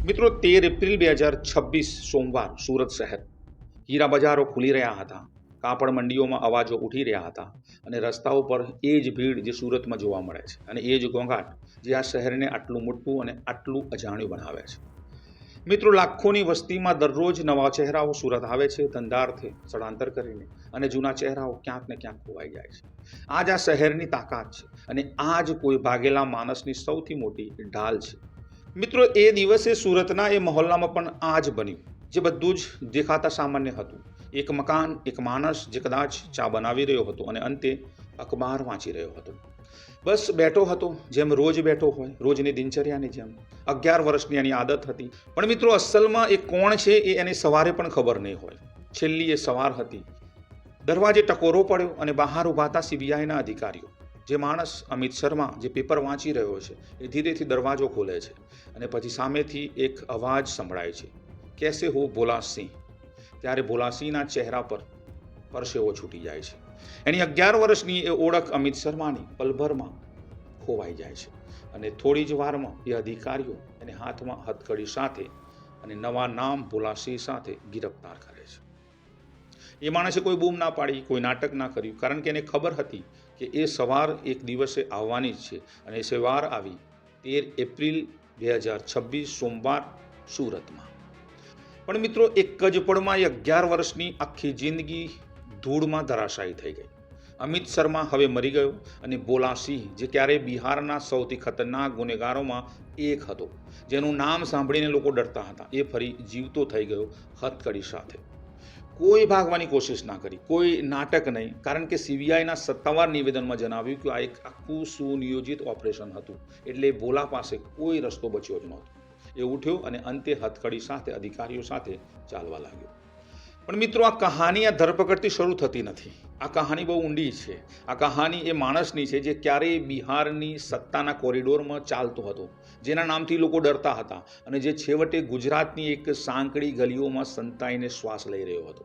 મિત્રો 13 એપ્રિલ 2026 સોમવાર સુરત શહેર હીરા બજારો ખુલી રહ્યા હતા, કાપડ મંડીઓમાં અવાજો ઉઠી રહ્યા હતા અને રસ્તાઓ પર એ જ ભીડ જે સુરતમાં જોવા મળે છે અને એ જ ઘોંઘાટ જે આ શહેરને આટલું મોટું અને આટલું અજાણ્યું બનાવે છે. મિત્રો લાખોની વસ્તીમાં દરરોજ નવા ચહેરાઓ સુરત આવે છે ધંધાર્થે સ્થળાંતર કરીને, અને જૂના ચહેરાઓ ક્યાંક ને ક્યાંક ખોવાઈ જાય છે. આ જ આ શહેરની તાકાત છે અને આ જ કોઈ ભાગેલા માણસની સૌથી મોટી ઢાલ છે. મિત્રો એ દિવસે સુરતના એ મહોલ્લામાં પણ આ જ બન્યું જે બધું જ દેખાતા સામાન્ય હતું. એક મકાન, એક માણસ જે કદાચ ચા બનાવી રહ્યો હતો અને અંતે અખબાર વાંચી રહ્યો હતો. બસ બેઠો હતો જેમ રોજ બેઠો હોય, રોજની દિનચર્યાની જેમ. 11 વર્ષની એની આદત હતી. પણ મિત્રો અસલમાં એ કોણ છે એ એને સવારે પણ ખબર નહીં હોય. છેલ્લી એ સવાર હતી. દરવાજે ટકોરો પડ્યો અને બહાર ઊભા હતા સીબીઆઈના અધિકારીઓ. જે માણસ અમિત શર્મા જે પેપર વાંચી રહ્યો છે એ ધીરેથી દરવાજો ખોલે છે અને પછી સામેથી એક અવાજ સંભળાય છે, કેસે હો ભોલા સિંહ. ત્યારે ભોલાસિંહના ચહેરા પર પરસેવો છૂટી જાય છે. એની 11 વર્ષની એ ઓળખ અમિત શર્માની પલભરમાં ખોવાઈ જાય છે અને થોડી જ વારમાં એ અધિકારીઓ એને હાથમાં હથકડી સાથે અને નવા નામ ભોલાસિંહ સાથે ગિરફ્તાર કરે છે. એ માણસે કોઈ બૂમ ના પાડી, કોઈ નાટક ના કર્યું, કારણ કે એને ખબર હતી કે એ સવાર એક દિવસે આવવાની જ છે અને એ સવાર આવી 13 એપ્રિલ 2026 સોમવાર સુરતમાં. પણ મિત્રો એક જ પળમાં એ 11 વર્ષની આખી જિંદગી ધૂળમાં ધરાશાયી થઈ ગઈ. અમિત શર્મા હવે મરી ગયો અને ભોલાસિંહ જે ક્યારેય બિહારના સૌથી ખતરનાક ગુનેગારોમાં એક હતો, જેનું નામ સાંભળીને લોકો ડરતા હતા, એ ફરી જીવતો થઈ ગયો હથકડી સાથે. કોઈ ભાગવાની કોશિશ ના કરી, કોઈ નાટક નહીં, કારણ કે સીબીઆઈના સત્તાવાર નિવેદનમાં જણાવ્યું કે આ એક આખું સુનિયોજિત ઓપરેશન હતું, એટલે ભોલા પાસે કોઈ રસ્તો બચ્યો જ નહોતો. એ ઉઠ્યો અને અંતે હથકડી સાથે અધિકારીઓ સાથે ચાલવા લાગ્યો. પણ મિત્રો આ કહાની આ ધરપકડથી શરૂ થતી નથી. આ કહાની બહુ ઊંડી છે. આ કહાની એ માણસની છે જે ક્યારેય બિહારની સત્તાના કોરિડોરમાં ચાલતો હતો, જેના નામથી લોકો ડરતા હતા અને જે છેવટે ગુજરાતની એક સાંકડી ગલીઓમાં સંતાઈને શ્વાસ લઈ રહ્યો હતો.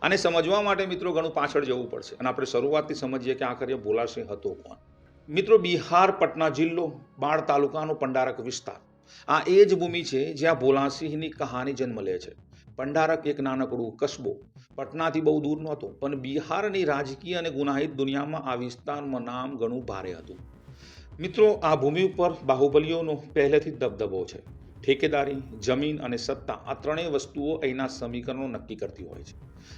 આને સમજવા માટે મિત્રો ઘણું પાછળ જવું પડશે અને આપણે શરૂઆતથી સમજીએ કે આખરે ભોલાસિંહ હતો કોણ. મિત્રો બિહાર પટના જિલ્લો, બાળ તાલુકાનો પંડારક વિસ્તાર, આ એ જ ભૂમિ છે જ્યાં ભોલાસિંહની કહાની જન્મ લે છે. પંડારક એક નાનકડું કસ્બો, પટનાથી બહુ દૂર નહોતો, પણ બિહારની રાજકીય અને ગુનાહિત દુનિયામાં આ વિસ્તારમાં નામ ઘણું ભારે હતું. મિત્રો આ ભૂમિ ઉપર બાહુબલીઓનો પહેલેથી દબદબો છે. ઠેકેદારી, જમીન અને સત્તા, આ ત્રણેય વસ્તુઓ અહીંના સમીકરણો નક્કી કરતી હોય છે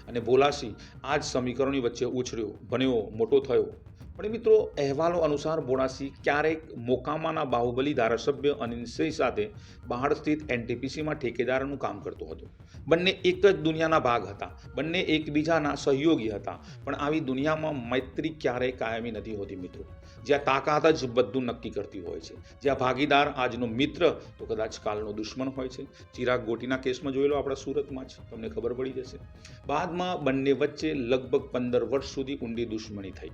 અને ભોલાસિંહ આ જ સમીકરણોની વચ્ચે ઉછર્યો, ભણ્યો, મોટો થયો. પણ મિત્રો અહેવાલો અનુસાર ભોલાસિંહ ક્યારેક મોકામાના બાહુબલી ધારાસભ્ય અનિલ સિંહ સાથે બહાર સ્થિત એનટીપીસીમાં ઠેકેદારનું કામ કરતો હતો. બંને એક જ દુનિયાના ભાગ હતા, બંને એકબીજાના સહયોગી હતા. પણ આવી દુનિયામાં મૈત્રી ક્યારેય કાયમી નથી હોતી મિત્રો. જ્યાં તાકાત જ બધું નક્કી કરતી હોય છે, જ્યાં ભાગીદાર આજનો મિત્ર તો કદાચ કાલનો દુશ્મન હોય છે. ચિરાગ ગોટીના કેસમાં જોયેલો આપણા સુરતમાં જ તમને ખબર પડી જશે. બાદમાં બંને વચ્ચે લગભગ 15 વર્ષ સુધી ઊંડી દુશ્મની થઈ.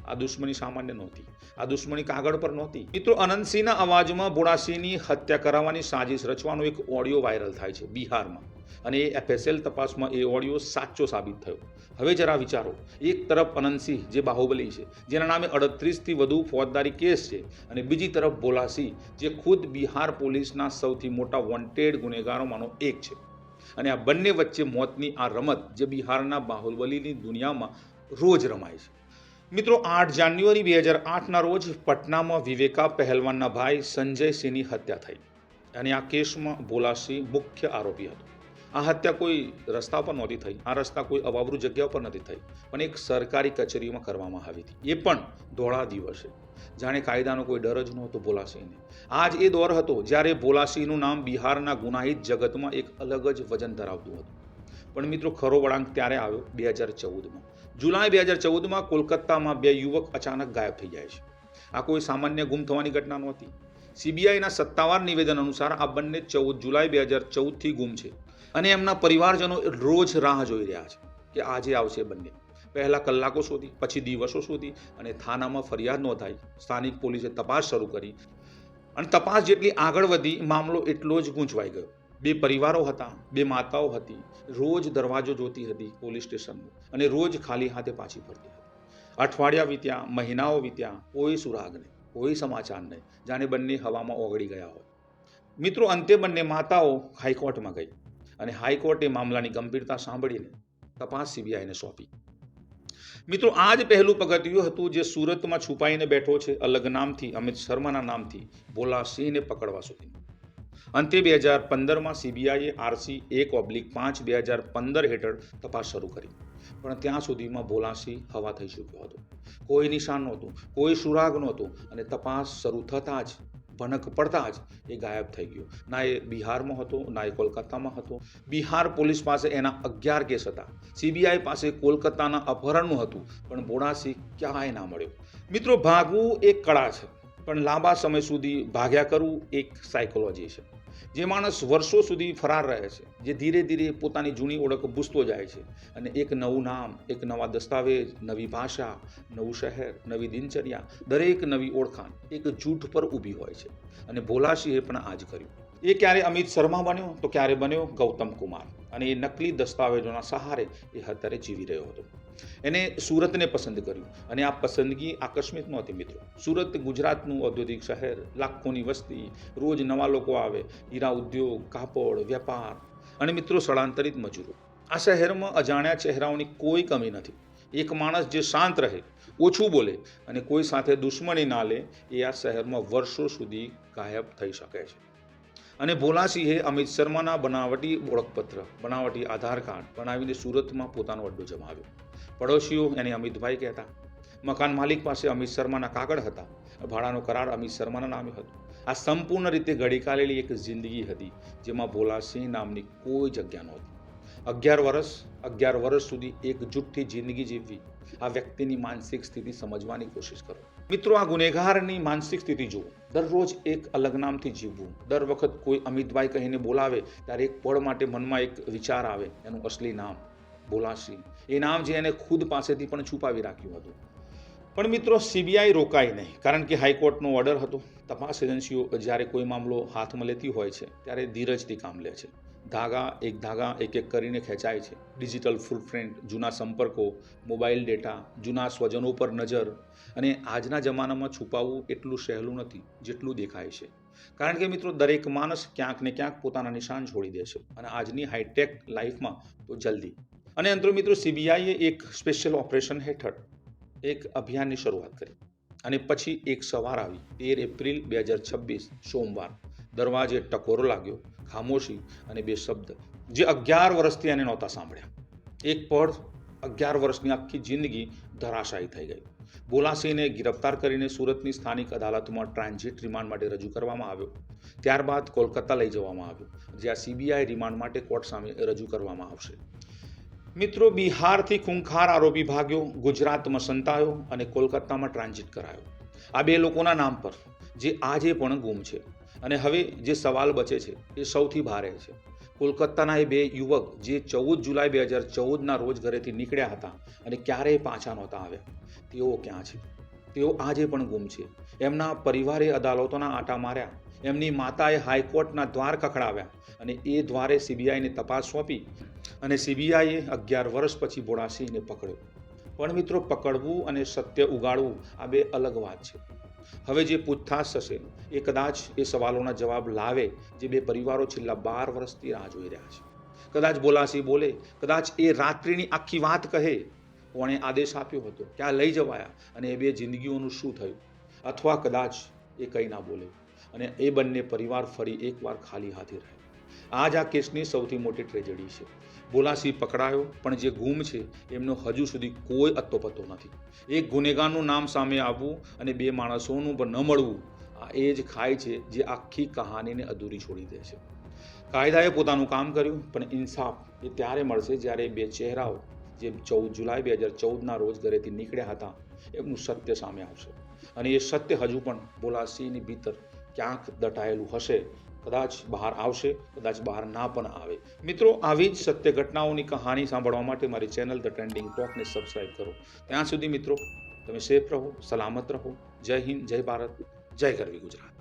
આ દુશ્મની સામાન્ય નહોતી, આ દુશ્મની કાગળ પર નહોતી. મિત્રો અનંતસિંહના અવાજમાં ભોળાસિંહની હત્યા કરાવવાની સાજિશ રચવાનો એક ઓડિયો વાયરલ થાય છે બિહારમાં, અને એ એફએસએલ તપાસમાં એ ઓડિયો સાચો સાબિત થયો. હવે જરા વિચારો, એક તરફ અનંતસિંહ જે બાહુબલી છે, જેના નામે 38થી વધુ ફોજદારી કેસ છે, અને બીજી તરફ ભોલાસિંહ જે ખુદ બિહાર પોલીસના સૌથી મોટા વોન્ટેડ ગુનેગારોમાંનો એક છે. અને આ બંને વચ્ચે મોતની આ રમત જે બિહારના બાહુબલીની દુનિયામાં રોજ રમાય છે. મિત્રો 8 જાન્યુઆરી 2008ના રોજ પટનામાં વિવેકા પહેલવાનના ભાઈ સંજય સિંહની હત્યા થઈ અને આ કેસમાં ભોલાસિંહ મુખ્ય આરોપી હતો. આ હત્યા કોઈ રસ્તા પર નહોતી થઈ, આ રસ્તા કોઈ અવાવરૂ જગ્યા પર નથી થઈ, પણ એક સરકારી કચેરીમાં કરવામાં આવી હતી, એ પણ ધોળા દિવસે. જાણે કાયદાનો કોઈ ડર જ નહોતો ભોલાસિંહને. આ જ એ દોર હતો જ્યારે ભોલાસિંહનું નામ બિહારના ગુનાહિત જગતમાં એક અલગ જ વજન ધરાવતું હતું. પણ મિત્રો ખરો વળાંક ત્યારે આવ્યો 2014માં. જુલાઈ 2014માં કોલકાતામાં 2 યુવક અચાનક ગાયબ થઈ જાય છે. આ કોઈ સામાન્ય ગુમ થવાની ઘટના નહોતી. સીબીઆઈના સત્તાવાર નિવેદન અનુસાર આ બંને 14 જુલાઈ 2014થી ગુમ છે અને એમના પરિવારજનો રોજ રાહ જોઈ રહ્યા છે કે આજે આવશે બંને. પહેલા કલાકો શોધી, પછી દિવસો શોધી અને થાનામાં ફરિયાદ નોંધાઈ. સ્થાનિક પોલીસે તપાસ શરૂ કરી અને તપાસ જેટલી આગળ વધી, મામલો એટલો જ ગૂંચવાઈ ગયો. 2 પરિવારો હતા, 2 માતાઓ હતી, રોજ દરવાજો જોતી હતી પોલીસ સ્ટેશનનો અને રોજ ખાલી હાથે પાછી ફરતી હતી. અઠવાડિયા વીત્યા, મહિનાઓ વીત્યા, કોઈ સુરાગ નહીં, કોઈ સમાચાર નહીં, જાણે બંને હવામાં ઓગળી ગયા હોય. મિત્રો અંતે બંને માતાઓ હાઈકોર્ટમાં ગઈ અને હાઈકોર્ટે મામલાની ગંભીરતા સાંભળીને તપાસ સીબીઆઈને સોંપી. મિત્રો આ જ પહેલું પગથિયું હતું જે સુરતમાં છુપાઈને બેઠો છે અલગ નામથી અમિત શર્માના નામથી ભોલા સિંહને પકડવા સુધી. અંતે 2015માં સીબીઆઈએ RC 1/5/2015 હેઠળ તપાસ શરૂ કરી, પણ ત્યાં સુધીમાં ભોલા સિંહ હવા થઈ ચૂક્યો હતો. કોઈ નિશાન નહોતું, કોઈ સુરાગ નહોતું અને તપાસ શરૂ થતાં જ ભનક પડતા જ એ ગાયબ થઈ ગયો. ના એ બિહારમાં હતો, ના એ કોલકાતામાં હતો. બિહાર પોલીસ પાસે એના 11 કેસ હતા. સીબીઆઈ પાસે કોલકાતાના અપહરણનું હતું, પણ ભોળા સિંહ ક્યાંય ના મળ્યો. મિત્રો, ભાગવું એક કળા છે, પણ લાંબા સમય સુધી ભાગ્યા કરવું એક સાયકોલોજી છે. જે માણસ વર્ષો સુધી ફરાર રહે છે, જે ધીરે ધીરે પોતાની જૂની ઓળખ ભૂસતો જાય છે અને એક નવું નામ, એક નવા દસ્તાવેજ, નવી ભાષા, નવું શહેર, નવી દિનચર્યા, દરેક નવી ઓળખાણ એક જૂઠ પર ઊભી હોય છે. અને ભોલા સિંહે પણ આ જ કર્યું. એ ક્યારે અમિત શર્મા બન્યો તો ક્યારે બન્યો ગૌતમ કુમાર, અને એ નકલી દસ્તાવેજોના સહારે એ અત્યારે જીવી રહ્યો હતો. એને સુરતને પસંદ કર્યું અને આ પસંદગી આકસ્મિક નહોતી. મિત્રો, સુરત ગુજરાતનું ઔદ્યોગિક શહેર, લાખોની વસ્તી, રોજ નવા લોકો આવે, હીરા ઉદ્યોગ, કાપડ, વેપાર અને મિત્રો સ્થળાંતરિત મજૂરો. આ શહેરમાં અજાણ્યા ચહેરાઓની કોઈ કમી નથી. એક માણસ જે શાંત રહે, ઓછું બોલે અને કોઈ સાથે દુશ્મની ના લે, એ આ શહેરમાં વર્ષો સુધી ગાયબ થઈ શકે છે. અને ભોલા સિંહે અમિત શર્માના બનાવટી ઓળખપત્ર, બનાવટી આધાર કાર્ડ બનાવીને સુરતમાં પોતાનો અડ્ડો જમાવ્યો. પડોશીઓ એને અમિતભાઈ કહેતા. મકાન માલિક પાસે અમિત શર્માના કાગળ હતા. ભાડાનો કરાર અમિત શર્માના નામે હતો. આ સંપૂર્ણ રીતે ઘડીકાલેલી એક જિંદગી હતી જેમાં ભોલા સિંહ નામની કોઈ જગ્યા નહોતી. 11 વર્ષ સુધી એક જૂઠી જિંદગી જીવવી. આ વ્યક્તિની માનસિક સ્થિતિ સમજવાની કોશિશ કરો. મિત્રો, આ ગુનેગારની માનસિક સ્થિતિ જુઓ. દરરોજ એક અલગ નામથી જીવવું. દર વખત કોઈ અમિતભાઈ કહીને બોલાવે ત્યારે એક પળ માટે મનમાં એક વિચાર આવે, એનું અસલી નામ ભોલા સિંહ. એ નામ જે એને ખુદ પાસેથી પણ છુપાવી રાખ્યું હતું. પણ મિત્રો, સીબીઆઈ રોકાઈ નહીં, કારણ કે હાઈકોર્ટનો ઓર્ડર હતો. તપાસ એજન્સીઓ જ્યારે કોઈ મામલો હાથમાં લેતી હોય છે ત્યારે ધીરજથી કામ લે છે. ધાગા એક એક કરીને ખેંચાય છે. ડિજિટલ ફૂટપ્રિન્ટ, જૂના સંપર્કો, મોબાઈલ ડેટા, જૂના સ્વજનો પર નજર. અને આજના જમાનામાં છુપાવવું એટલું સહેલું નથી જેટલું દેખાય છે. કારણ કે મિત્રો, દરેક માણસ ક્યાંક ને ક્યાંક પોતાના નિશાન છોડી દે છે, અને આજની હાઈટેક લાઈફમાં તો જલ્દી. અને અંતરો મિત્રો, સીબીઆઈએ એક સ્પેશિયલ ઓપરેશન હેઠળ એક અભિયાનની શરૂઆત કરી. અને પછી એક સવાર આવી, 13 એપ્રિલ 2026 સોમવાર. દરવાજે ટકોરો લાગ્યો, ખામોશી અને 2 શબ્દ જે 11 વર્ષથી એને નહોતા સાંભળ્યા. એક પળ, 11 વર્ષની આખી જિંદગી ધરાશાયી થઈ ગઈ. ભોલા સિંહને ગિરફ્તાર કરીને સુરતની સ્થાનિક અદાલતમાં ટ્રાન્ઝિટ રિમાન્ડ માટે રજૂ કરવામાં આવ્યો. ત્યારબાદ કોલકાતા લઈ જવામાં આવ્યો, જ્યાં સીબીઆઈ રિમાન્ડ માટે કોર્ટ સામે રજૂ કરવામાં આવશે. મિત્રો, બિહારથી ખૂંખાર આરોપી ભાગ્યો, ગુજરાતમાં સંતાયો અને કોલકાતામાં ટ્રાન્ઝિટ કરાયો. આ 2 લોકોના નામ પર જે આજે પણ ગુમ છે. અને હવે જે સવાલ બચે છે એ સૌથી ભારે છે. કોલકાતાના એ 2 યુવક જે 14 જુલાઈ 2014ના રોજ ઘરેથી નીકળ્યા હતા અને ક્યારેય પાછા નહોતા આવ્યા, તેઓ ક્યાં છે? તેઓ આજે પણ ગુમ છે. એમના પરિવારે અદાલતોના આંટા માર્યા, એમની માતાએ હાઈકોર્ટના દ્વાર ખખડાવ્યા અને એ દ્વારે સીબીઆઈને તપાસ સોંપી. અને સીબીઆઈએ 11 વર્ષ પછી ભોળા સિંહને પકડ્યો. પણ મિત્રો, પકડવું અને સત્ય ઉગાડવું આ 2 અલગ વાત છે. હવે જે પૂછતાછ થશે એ કદાચ એ સવાલોના જવાબ લાવે જે 2 પરિવારો છેલ્લા 12 વર્ષથી રાહ જોઈ રહ્યા છે. કદાચ ભોલા સિંહ બોલે, કદાચ એ રાત્રિની આખી વાત કહે, કોણે આદેશ આપ્યો હતો, ક્યાં લઈ જવાયા અને એ 2 જિંદગીઓનું શું થયું. અથવા કદાચ એ કંઈ ના બોલે અને એ બંને પરિવાર ફરી એકવાર ખાલી હાથે રહે. આ જ આ કેસની સૌથી મોટી ટ્રેજેડી છે. ભોલા સિંહ પકડાયો, પણ જે ગુમ છે એમનો હજુ સુધી કોઈ અત્તોપત્તો નથી. એક ગુનેગારનું નામ સામે આવવું અને 2 માણસોનું પણ ન મળવું, આ એ જ ખાય છે જે આખી કહાનીને અધૂરી છોડી દે છે. કાયદાએ પોતાનું કામ કર્યું, પણ ઇન્સાફ એ ત્યારે મળશે જ્યારે 2 ચહેરાઓ જે 14 જુલાઈ 2014ના રોજ ઘરેથી નીકળ્યા હતા એમનું સત્ય સામે આવશે. અને એ સત્ય હજુ પણ ભોલા સિંહની ભીતર ક્યાંક દટાયેલું હશે. કદાચ બહાર આવશે, કદાચ બહાર ના પણ આવે. મિત્રો, આવી જ સત્ય ઘટનાઓની કહાની સાંભળવા માટે મારી ચેનલ ધ ટ્રેન્ડિંગ ટોકને સબસ્ક્રાઇબ કરો. ત્યાં સુધી મિત્રો, તમે સેફ રહો, સલામત રહો. જય હિન્દ, જય ભારત, જય ગરવી ગુજરાત.